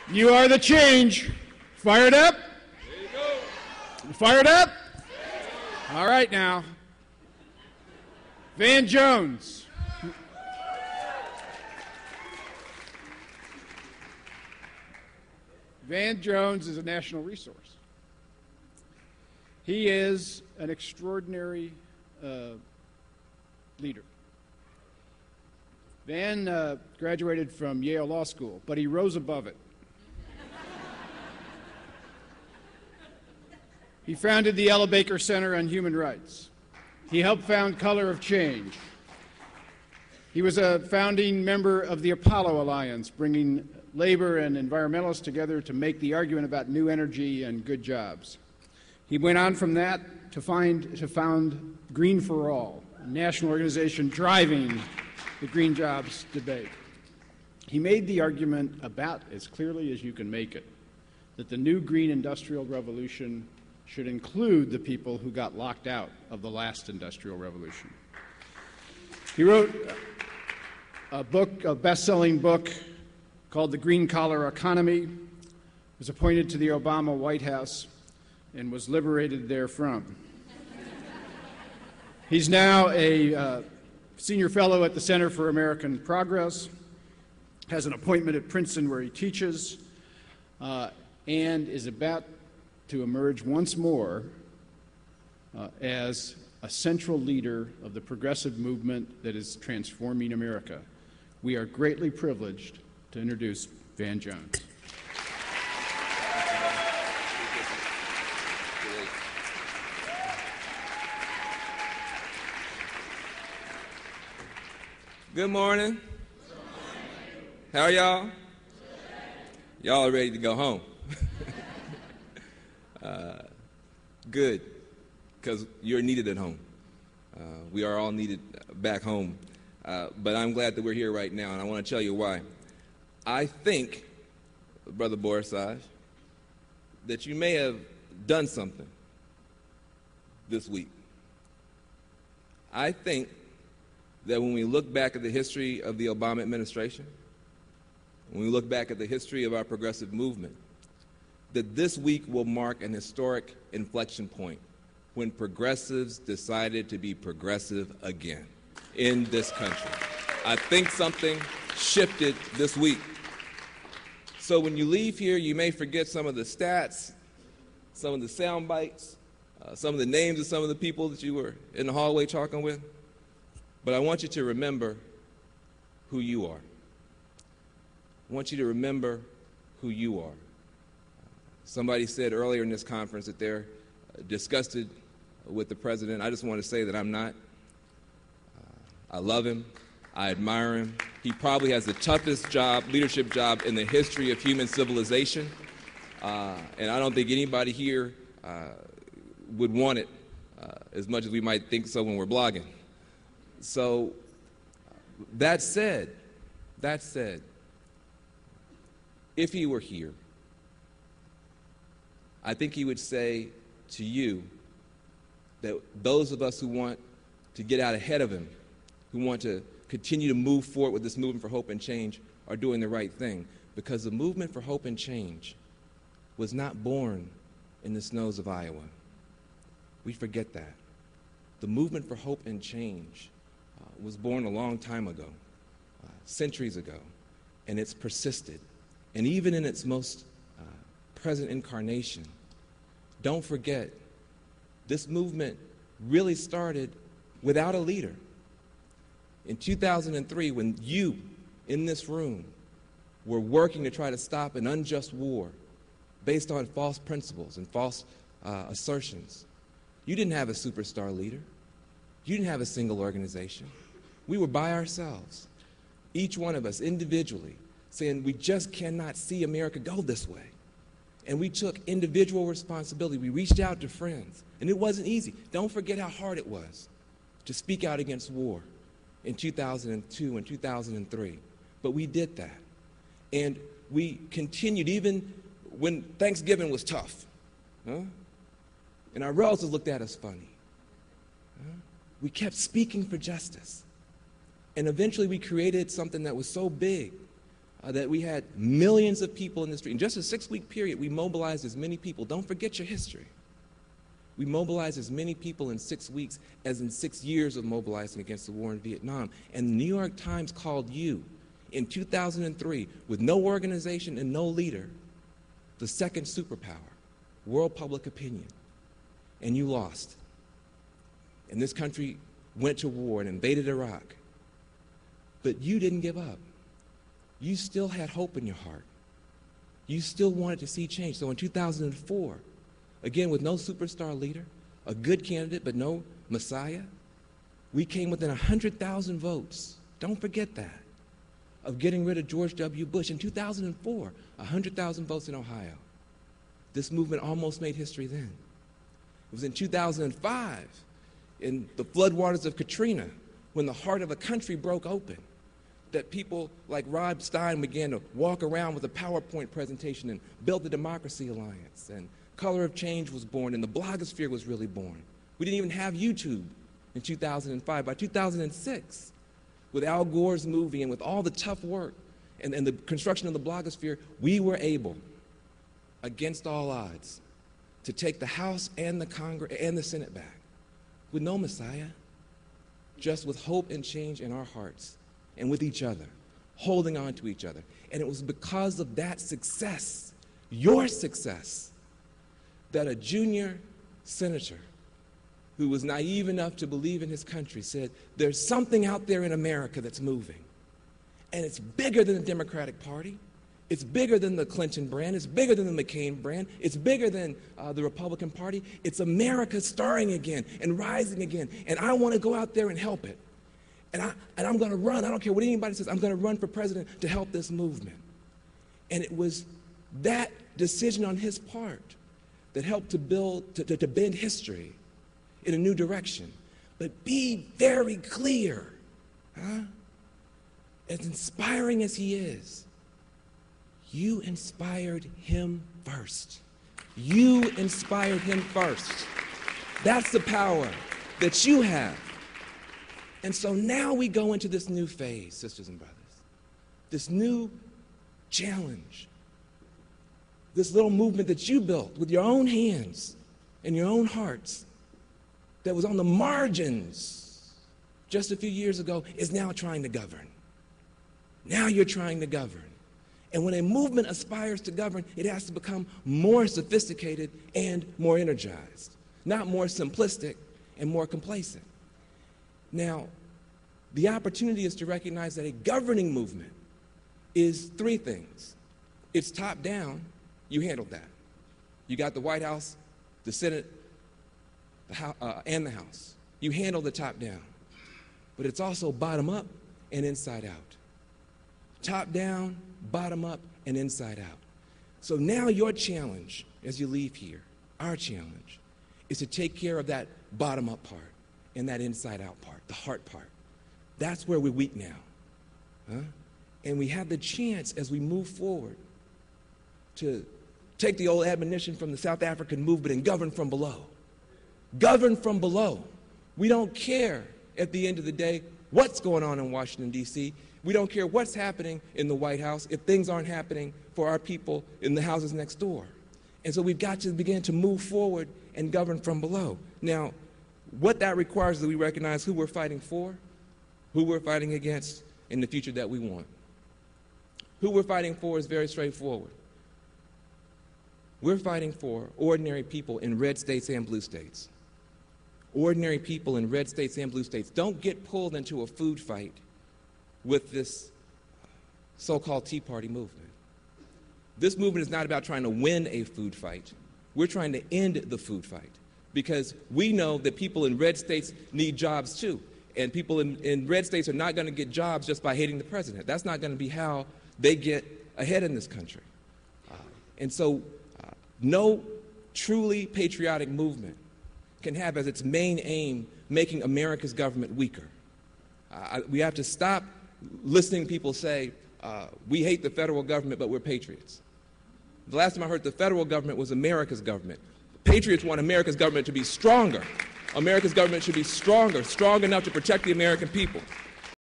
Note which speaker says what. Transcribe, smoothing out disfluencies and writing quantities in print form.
Speaker 1: You are the change. Fired up?
Speaker 2: There you go.
Speaker 1: Fired up? All right now. Van Jones. Van Jones is a national resource. He is an extraordinary leader. Van graduated from Yale Law School, but he rose above it. He founded the Ella Baker Center on Human Rights. He helped found Color of Change. He was a founding member of the Apollo Alliance, bringing labor and environmentalists together to make the argument about new energy and good jobs. He went on from that to found Green for All, a national organization driving the green jobs debate. He made the argument about as clearly as you can make it, that the new green industrial revolution should include the people who got locked out of the last industrial revolution. He wrote a best-selling book called The Green Collar Economy, was appointed to the Obama White House, and was liberated therefrom. He's now a senior fellow at the Center for American Progress, has an appointment at Princeton where he teaches, and is about to emerge once more as a central leader of the progressive movement that is transforming America. We are greatly privileged to introduce Van Jones.
Speaker 2: Good morning. How are y'all? Y'all are ready to go home. Good, because you're needed at home. We are all needed back home. But I'm glad that we're here right now, and I want to tell you why. I think, Brother Borisaj, that you may have done something this week. I think that when we look back at the history of the Obama administration, when we look back at the history of our progressive movement, that this week will mark an historic inflection point when progressives decided to be progressive again in this country. I think something shifted this week. So when you leave here, you may forget some of the stats, some of the sound bites, some of the names of some of the people that you were in the hallway talking with. But I want you to remember who you are. I want you to remember who you are. Somebody said earlier in this conference that they're disgusted with the president. I just want to say that I'm not. I love him. I admire him. He probably has the toughest leadership job in the history of human civilization. And I don't think anybody here would want it as much as we might think so when we're blogging. So that said, if he were here, I think he would say to you that those of us who want to get out ahead of him, who want to continue to move forward with this movement for hope and change, are doing the right thing. Because the movement for hope and change was not born in the snows of Iowa. We forget that. The movement for hope and change was born a long time ago, centuries ago, and it's persisted. And even in its most present incarnation, don't forget, this movement really started without a leader. In 2003, when you, in this room, were working to try to stop an unjust war based on false principles and false assertions, you didn't have a superstar leader. You didn't have a single organization. We were by ourselves, each one of us individually, saying we just cannot see America go this way. And we took individual responsibility. We reached out to friends, and it wasn't easy. Don't forget how hard it was to speak out against war in 2002 and 2003. But we did that. And we continued even when Thanksgiving was tough. And our relatives looked at us funny. We kept speaking for justice. And eventually we created something that was so big that we had millions of people in the street. In just a 6-week period, we mobilized as many people. Don't forget your history. We mobilized as many people in 6 weeks as in 6 years of mobilizing against the war in Vietnam. And the New York Times called you in 2003, with no organization and no leader, the second superpower, world public opinion. And you lost. And this country went to war and invaded Iraq. But you didn't give up. You still had hope in your heart. You still wanted to see change. So in 2004, again, with no superstar leader, a good candidate but no Messiah, we came within 100,000 votes, don't forget that, of getting rid of George W. Bush. In 2004, 100,000 votes in Ohio. This movement almost made history then. It was in 2005, in the floodwaters of Katrina, when the heart of the country broke open, that people like Rob Stein began to walk around with a PowerPoint presentation and build the Democracy Alliance, and Color of Change was born, and the blogosphere was really born. We didn't even have YouTube in 2005. By 2006, with Al Gore's movie and with all the tough work and the construction of the blogosphere, we were able, against all odds, to take the House and the Congress and the Senate back with no Messiah, just with hope and change in our hearts and with each other, holding on to each other. And it was because of that success, your success, that a junior senator who was naive enough to believe in his country said, there's something out there in America that's moving. And it's bigger than the Democratic Party. It's bigger than the Clinton brand. It's bigger than the McCain brand. It's bigger than the Republican Party. It's America starring again and rising again. And I want to go out there and help it. And I'm going to run. I don't care what anybody says. I'm going to run for president to help this movement. And it was that decision on his part that helped to build, to bend history in a new direction. But be very clear, as inspiring as he is, you inspired him first. You inspired him first. That's the power that you have. And so now we go into this new phase, sisters and brothers, this new challenge, this little movement that you built with your own hands and your own hearts that was on the margins just a few years ago is now trying to govern. Now you're trying to govern. And when a movement aspires to govern, it has to become more sophisticated and more energized, not more simplistic and more complacent. Now, the opportunity is to recognize that a governing movement is three things. It's top down. You handled that. You got the White House, the Senate, and the House. You handled the top down. But it's also bottom up and inside out. Top down, bottom up, and inside out. So now your challenge as you leave here, our challenge, is to take care of that bottom up part and that inside out part, the heart part. That's where we're weak now. And we have the chance as we move forward to take the old admonition from the South African movement and govern from below. Govern from below. We don't care at the end of the day what's going on in Washington, D.C. We don't care what's happening in the White House if things aren't happening for our people in the houses next door. And so we've got to begin to move forward and govern from below. Now, what that requires is that we recognize who we're fighting for, who we're fighting against, and the future that we want. Who we're fighting for is very straightforward. We're fighting for ordinary people in red states and blue states. Ordinary people in red states and blue states. Don't get pulled into a food fight with this so-called Tea Party movement. This movement is not about trying to win a food fight. We're trying to end the food fight because we know that people in red states need jobs too. And people in red states are not going to get jobs just by hating the president. That's not going to be how they get ahead in this country. And so no truly patriotic movement can have as its main aim making America's government weaker. We have to stop listening to people say, we hate the federal government, but we're patriots. The last time I heard the federal government was America's government. Patriots want America's government to be stronger. America's government should be stronger, strong enough to protect the American people.